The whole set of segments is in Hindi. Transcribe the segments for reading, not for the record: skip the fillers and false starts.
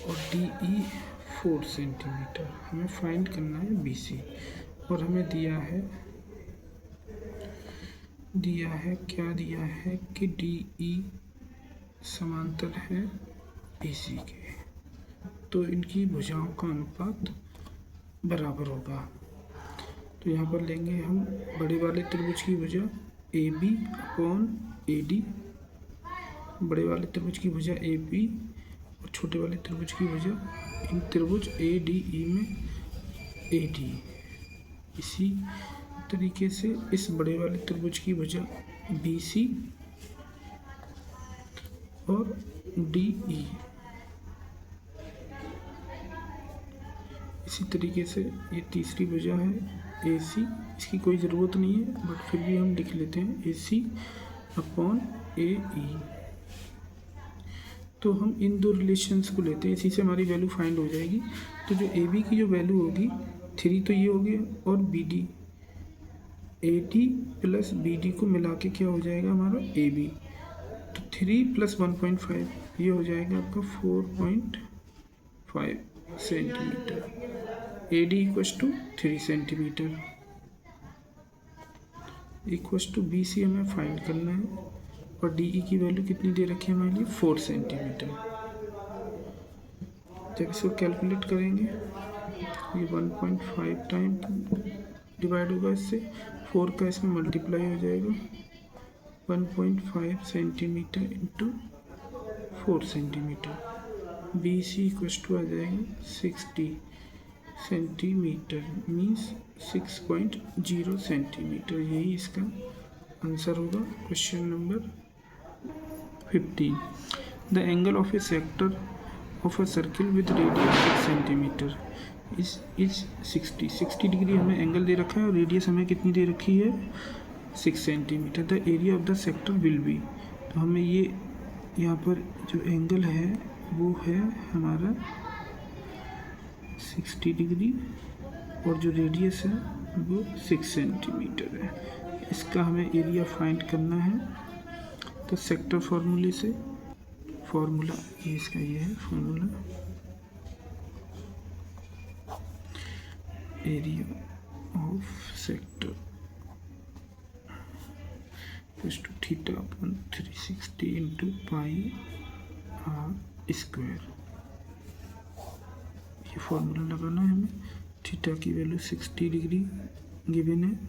और डी ई 4 सेंटीमीटर। हमें फाइंड करना है बी सी, और हमें दिया है क्या दिया है कि डी ई समांतर है बी सी के, तो इनकी भुजाओं का अनुपात बराबर होगा। तो यहाँ पर लेंगे हम बड़े वाले त्रिभुज की भुजा A B upon A D, बड़े वाले त्रिभुज की भुजा ए बी और छोटे वाले त्रिभुज की भुजा इन त्रिभुज ए डी ई में ए डी। इसी तरीके से इस बड़े वाले त्रिभुज की भुजा बी सी और डी ई। इसी तरीके से ये तीसरी भुजा है ए सी, इसकी कोई ज़रूरत नहीं है बट फिर भी हम लिख लेते हैं ए सी अपॉन ए ई। तो हम इन दो रिलेशंस को लेते हैं, इसी से हमारी वैल्यू फाइंड हो जाएगी। तो जो ए बी की जो वैल्यू होगी 3 तो ये हो गया, और B D A D plus B D को मिला के क्या हो जाएगा हमारा ए बी। तो 3 + 1.5 ये हो जाएगा आपका 4.5 centimetre. A D = 3 centimetre = B C हमें फाइंड करना है, और डी ई की वैल्यू कितनी दे रखी है हमारे लिए 4 सेंटीमीटर। जब इसको कैलकुलेट करेंगे ये 1.5 टाइम डिवाइड होगा इससे, 4 का इसमें मल्टीप्लाई हो जाएगा। 1.5 centimetre into 4 centimetre. B C = आ जाएगा 60 सेंटीमीटर, मीन्स 6.0 सेंटीमीटर। यही इसका आंसर होगा question number 15। The angle of A sector of a circle with radius 6 centimetre is 60 degree हमें एंगल दे रखा है, और रेडियस हमें कितनी दे रखी है 6 centimetre. The area of the sector will be, तो हमें ये यहाँ पर जो एंगल है वो है हमारा 60 डिग्री, और जो रेडियस है वो 6 सेंटीमीटर है। इसका हमें एरिया फाइंड करना है। तो सेक्टर फॉर्मूले से, फॉर्मूला ये इसका ये है formula, area of sector θ/360 × πr²। ये फॉर्मूला लगाना है हमें। थीटा की वैल्यू 60 डिग्री गिवन है,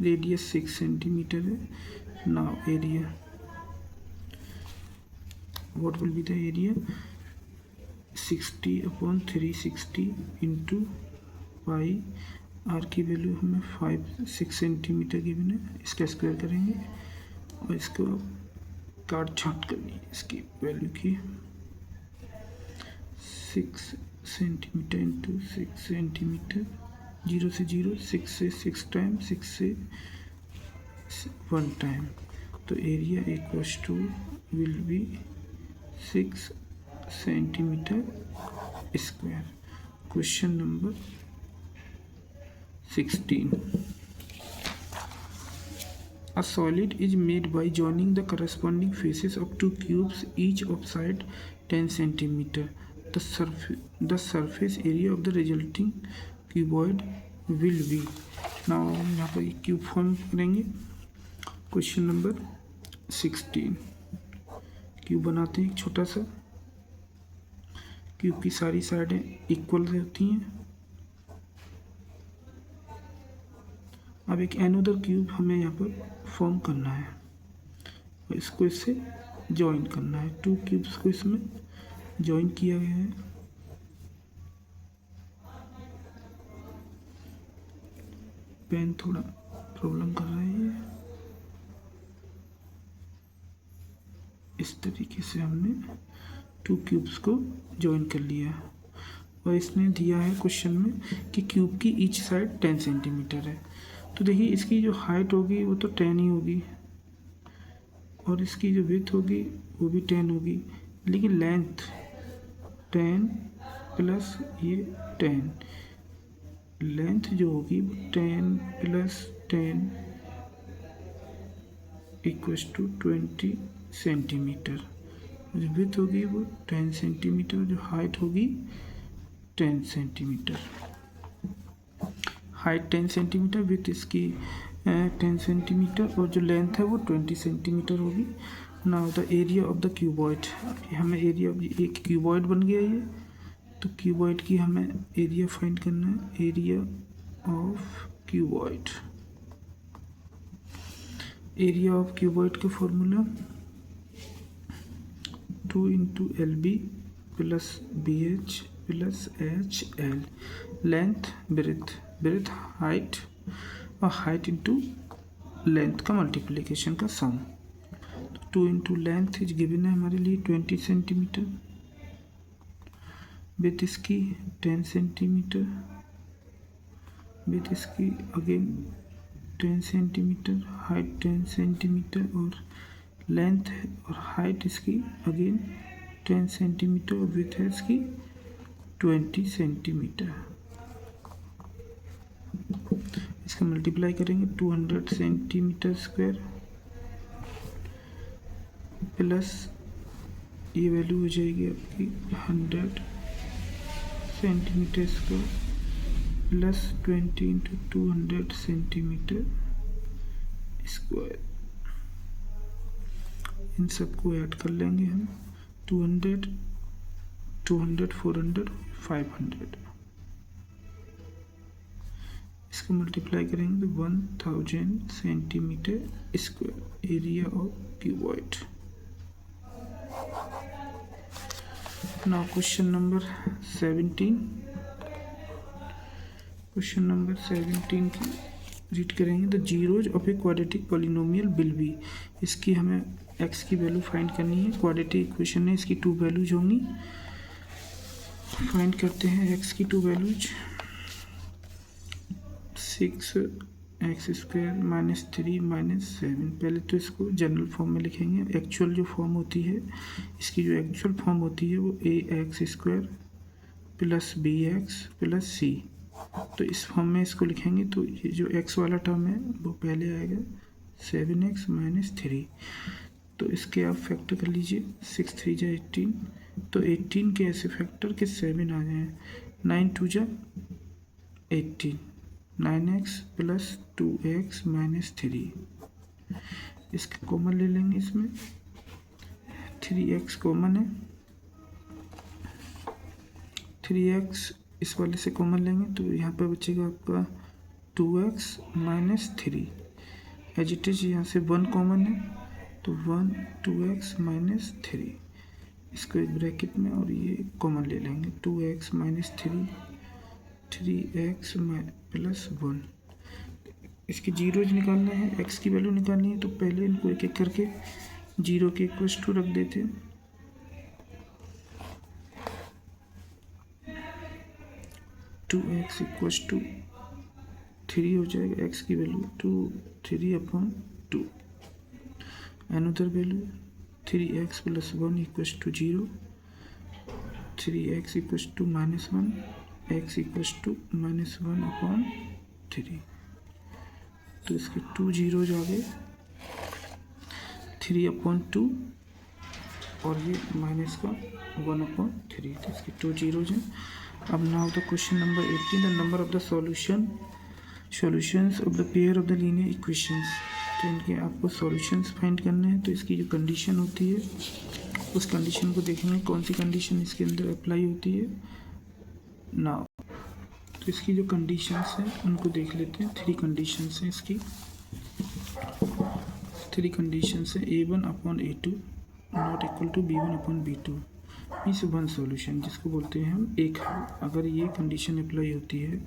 रेडियस 6 सेंटीमीटर है। Now area, what will be the area 60/360 × pi. R की वैल्यू हमें 6 सेंटीमीटर गिवन है, इसका स्क्वायर करेंगे और इसको काट छांट करनी है इसकी वैल्यू की। 6 सेंटीमीटर इंटू 6 सेंटीमीटर, 0 से 0, 6 से 6 टाइम, 6 से 1 टाइम। तो area = will be 6 centimetre square. Question number 16। A solid is made by joining the corresponding faces of two cubes, each of side 10 centimeter. The surface area of the resulting cuboid will be। now यहाँ पर एक क्यूब फॉर्म करेंगे। क्वेश्चन नंबर 16, क्यूब बनाते हैं एक छोटा सा। क्यूब की सारी साइडें इक्वल होती हैं। अब एक एनोदर क्यूब हमें यहाँ पर फॉर्म करना है और इसको इससे जॉइन करना है। 2 क्यूब्स को इसमें जॉइन किया गया है। पेन थोड़ा प्रॉब्लम कर रहा है। इस तरीके से हमने 2 क्यूब्स को जॉइन कर लिया, और इसने दिया है क्वेश्चन में कि क्यूब की ईच साइड 10 सेंटीमीटर है। तो देखिए इसकी जो हाइट होगी वो तो 10 ही होगी, और इसकी जो विड्थ होगी वो भी 10 होगी, लेकिन लेंथ 10 प्लस ये 10, लेंथ जो होगी 10 + 10 = 20 सेंटीमीटर। जो विड्थ होगी वो 10 सेंटीमीटर, जो हाइट होगी 10 सेंटीमीटर। हाइट 10 सेंटीमीटर, विड्थ इसकी 10 सेंटीमीटर और जो लेंथ है वो 20 सेंटीमीटर होगी। Now the area of the cuboid, हमें एरिया, एक क्यूबॉइड बन गया ये, तो क्यूबॉइड की हमें एरिया फाइंड करना है। Area of cuboid, area of cuboid का formula 2 × LB plus BH plus HL, length breadth height, और हाइट इंटू लेंथ का मल्टीप्लिकेशन का सम। 2 × लेंथ इज गिवन है हमारे लिए 20 सेंटीमीटर, विथ इसकी 10 सेंटीमीटर, विथ इसकी अगेन 10 सेंटीमीटर, हाइट 10 सेंटीमीटर और लेंथ और हाइट इसकी अगेन 10 सेंटीमीटर और विथ है इसकी 20 सेंटीमीटर। इसका मल्टीप्लाई करेंगे 200 सेंटीमीटर स्क्वायर प्लस ये वैल्यू हो जाएगी आपकी 100 centimetre square plus 20 × 200 centimetre square. इन सबको ऐड कर लेंगे हम, 200 400 500, इसको मल्टीप्लाई करेंगे तो 1000 centimetre square area of cuboid. Now question number 17, question number 17 की रीड करेंगे। The zeros of a quadratic polynomial will be, इसकी हमें x की वैल्यू फाइंड करनी है। क्वाड्रेटिक इक्वेशन है, इसकी 2 वैल्यूज होंगी। फाइंड करते हैं x की 2 वैल्यूज। 6x² - 3 - 7। पहले तो इसको जनरल फॉर्म में लिखेंगे। एक्चुअल जो फॉर्म होती है, इसकी जो एक्चुअल फॉर्म होती है वो ax² plus bx plus c, तो इस फॉर्म में इसको लिखेंगे। तो ये जो x वाला टर्म है वो पहले आएगा 7x - 3, तो इसके आप फैक्टर कर लीजिए। 6 3 जा 18, तो 18 के ऐसे फैक्टर के 7 आ जाए। 9 2 जा 18, 9x प्लस 2x - 3, इसके कॉमन ले लेंगे। इसमें 3x कॉमन है, 3x इस वाले से कॉमन लेंगे तो यहाँ पर बचेगा आपका 2x - 3। एज इट इज यहाँ से 1 कॉमन है तो 1 2x - 3, इसको एक ब्रैकेट में और ये कॉमन ले लेंगे। 2x - 3, 3x plus 1। इसके जीरोज निकालना है, x की वैल्यू निकालनी है, तो पहले इनको एक एक करके 0 के इक्वल टू रख देते हैं। 2x = 3 हो जाएगा, x की value 3/2। Another value 3x + 1 = 0, 3x = -1, x = -1/3। तो इसके 2 जीरोज आ गए, 3/2 और ये माइनस का 1/3, तो इसके 2 जीरोज हैं। अब now the question number 18, the number of the solutions of the pair of the linear equations. तो इनके आपको सॉल्यूशंस फाइंड करने हैं। तो इसकी जो कंडीशन होती है उस कंडीशन को देखेंगे, कौन सी कंडीशन इसके अंदर अप्लाई होती है। नाउ तो इसकी जो कंडीशंस हैं उनको देख लेते हैं। 3 कंडीशंस हैं इसकी। 3 कंडीशंस हैं। A1/A2 ≠ B1/B2 मीन्स 1 सॉल्यूशन, जिसको बोलते हैं हम एक हल। अगर ये कंडीशन अप्लाई होती है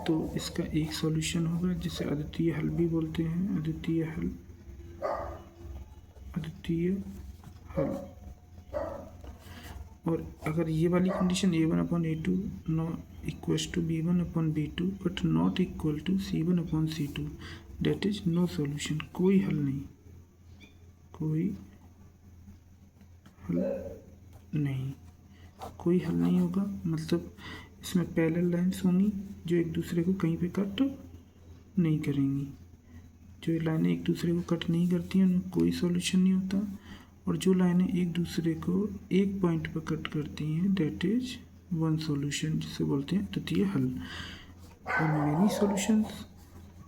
तो इसका एक सॉल्यूशन होगा, जिसे अद्वितीय हल भी बोलते हैं। अद्वितीय हल और अगर ये वाली condition A1/A2 = B1/B2 but not equal to C1/C2, that is no solution, कोई हल नहीं, कोई हल नहीं होगा। मतलब इसमें पैरेलल लाइन्स होंगी जो एक दूसरे को कहीं पे कट नहीं करेंगी। जो लाइनें एक दूसरे को कट नहीं करती हैं उनमें कोई सॉल्यूशन नहीं होता। और जो लाइनें एक दूसरे को एक पॉइंट पर कट करती हैं डेट इज वन सॉल्यूशन, जिसे बोलते हैं द्वितीय हल। और मेनी सॉल्यूशंस,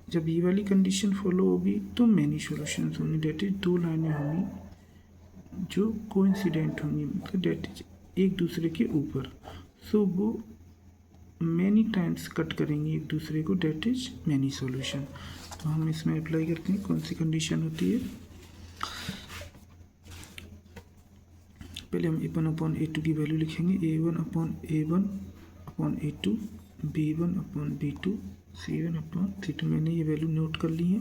जब ये वाली कंडीशन फॉलो होगी तो मेनी सॉल्यूशंस होंगी, डेट इज दो लाइनें होंगी जो कोइंसिडेंट होंगी, मतलब डेट इज एक दूसरे के ऊपर, सो वो मैनी टाइम्स कट करेंगे एक दूसरे को, डेट इज मैनी सॉल्यूशन। तो हम इसमें अप्लाई करते हैं, कौन सी कंडीशन होती है। पहले हम a1 अपॉन a2 की वैल्यू लिखेंगे, a1 upon a1 upon a2, b1 upon b2, c1 upon c2। मैंने ये वैल्यू नोट कर ली है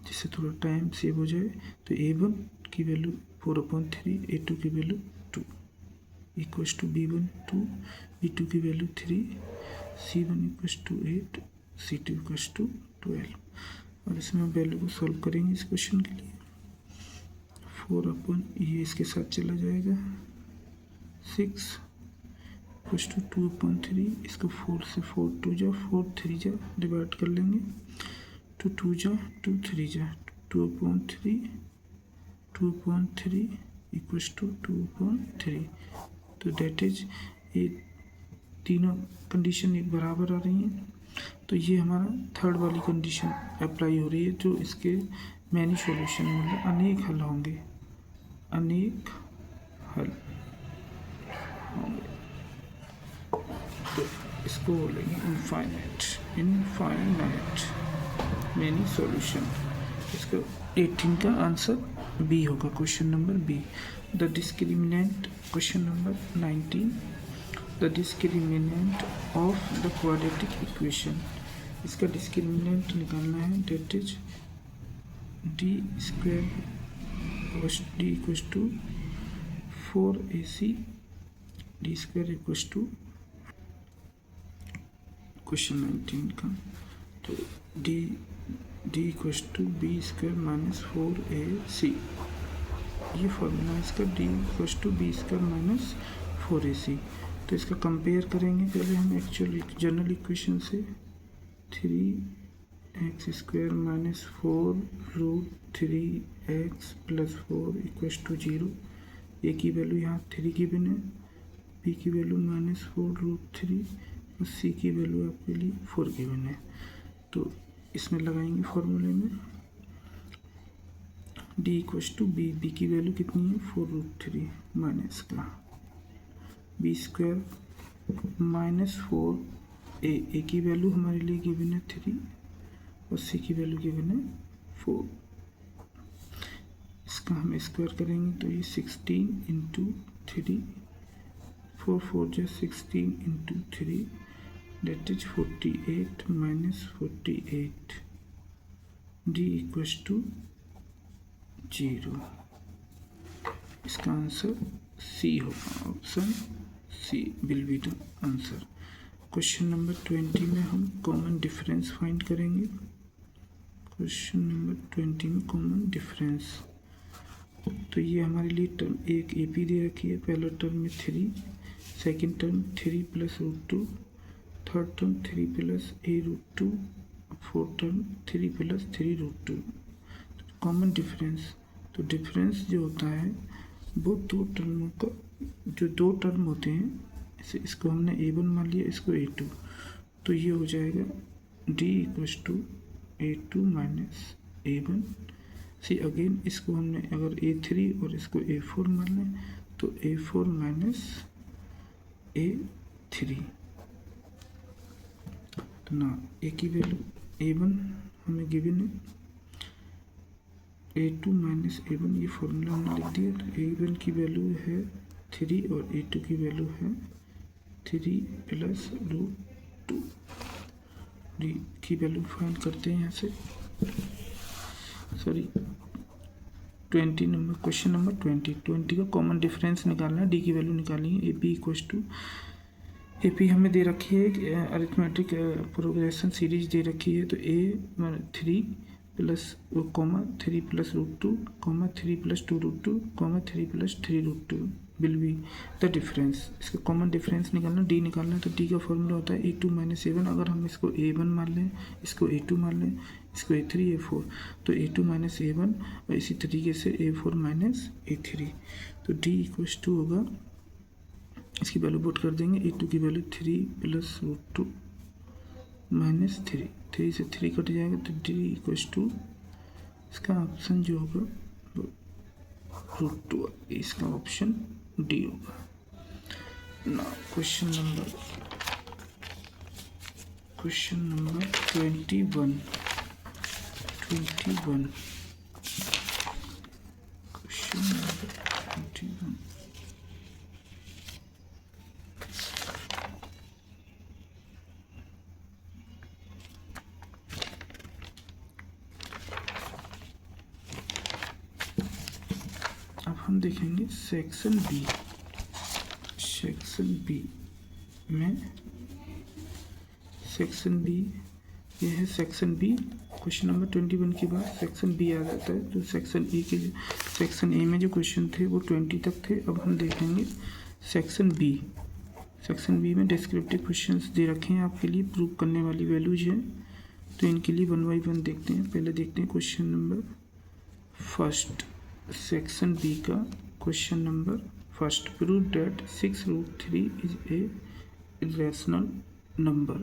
जिससे थोड़ा टाइम सेव हो जाए। तो a1 की वैल्यू 4 अपॉन 3, a2 की value 2 equals to b1 2, b2 की वैल्यू 3, c1 equals to 8, c2 equals to 12। और इसमें हम वैल्यू को सॉल्व करेंगे इस क्वेश्चन के लिए। 4 अपॉन ये इसके साथ चला जाएगा, 6 इक्वस टू 2 अपॉन 3, इसको 4 से 4 2 जा 4 3 जा डिवाइड कर लेंगे, 2 2 जा 2 3 जा 2 upon 3, 2 upon 3 equals to 2 upon 3। तो डेट इज ये तीनों कंडीशन एक बराबर आ रही हैं, तो ये हमारा थर्ड वाली कंडीशन अप्लाई हो रही है, जो इसके मैनी सॉल्यूशन मतलब अनेक हल होंगे, अनेक हल होंगे। तो इसको बोलेंगे इनफाइनाइट मैनी सॉल्यूशन। इसका 18 का आंसर बी होगा, question number B. The discriminant, question number 19, the discriminant of the quadratic equation. इसका डिस्क्रिमिनेंट निकालना है, that is D square D equals to 4ac D square equals to, question 19 का। तो D equals to B square minus 4ac, ये फॉर्मूला इसका, D equals to B square minus 4ac। तो इसका कंपेयर करेंगे पहले हम एक्चुअली जनरल इक्वेशन से, 3x square minus 4 root 3x plus 4 equals to 0। A की वैल्यू यहाँ 3 गिवन है, बी की वैल्यू माइनस 4 रूट 3 और सी की वैल्यू आपके लिए 4 गिवन है। तो इसमें लगाएंगे फॉर्मूले में डी इक्वस टू बी की वैल्यू कितनी है 4 रूट 3 माइनस का बी स्क्वायर माइनस 4, ए की वैल्यू हमारे लिए गिवन है 3 और सी की वैल्यू गिवन है 4। इसका हम स्क्वायर करेंगे तो ये 16 इंटू 3, 4 4 जो 16 into 3, that is 48 minus 48, D equals to 0। इसका आंसर सी होगा, option C will be the answer. Question number 20 में हम कॉमन डिफरेंस फाइंड करेंगे। क्वेश्चन नंबर 20 में कॉमन डिफरेंस, तो ये हमारे लिए टर्म एक ए पी दे रखी है, पहला टर्म में 3, second term 3 plus root 2, third term 3 plus ए root 2, fourth term 3 plus 3 root 2। Common difference, तो डिफरेंस जो होता है वो दो टर्मों का, जो दो टर्म होते हैं, इसको हमने a1 मान लिया, इसको a2, तो ये हो जाएगा d equals to a2 minus a1। See again इसको हमने अगर a3 और इसको a4 मान लें तो a4 माइनस a3। तो ना a की वैल्यू a1 हमें गिवन है, a2 माइनस a1 ये फॉर्मूला हमने लिख दिया। तो a1 की वैल्यू है 3 और a2 की वैल्यू है 3 प्लस रूट 2। डी की वैल्यू फाइंड करते हैं यहाँ से, सॉरी 20 नंबर, क्वेश्चन नंबर 20 का कॉमन डिफरेंस निकालना है, डी की वैल्यू निकालनी है। A P equals to, A P हमें दे रखी है अरिथमेटिक प्रोग्रेशन सीरीज दे रखी है, तो A 3 plus comma 3 plus root 2 comma 3 plus 2 root 2 comma 3 plus 3 root 2 will be the difference. इसका कॉमन डिफरेंस निकालना, डी निकालना है, तो डी का फॉर्मूला होता है a2 माइनस a1। अगर हम इसको a1 मान लें, इसको a2 मान लें, इसको A3 A4, तो A2 माइनस A1 और इसी तरीके से A4 माइनस A3। तो D इक्वल्स टू होगा, इसकी वैल्यू पुट कर देंगे, A2 की वैल्यू 3 प्लस रूट 2 माइनस 3, 3 से 3 कट जाएगा, तो D इक्वल्स टू इसका ऑप्शन जो होगा रूट 2, इसका ऑप्शन डी होगा। ना क्वेश्चन नंबर 21 क्वेश्चन नंबर 21। अब हम देखेंगे सेक्शन बी में, सेक्शन बी ये है सेक्शन बी। क्वेश्चन नंबर 21 के बाद सेक्शन बी आ जाता है। तो सेक्शन ए में जो क्वेश्चन थे वो 20 तक थे। अब हम देखेंगे सेक्शन बी में डिस्क्रिप्टिव क्वेश्चंस दे रखे हैं आपके लिए, प्रूव करने वाली वैल्यूज हैं। तो इनके लिए 1 बाई 1 देखते हैं। पहले देखते हैं question number first, section B का question number first. Prove that 6√3 is a irrational number.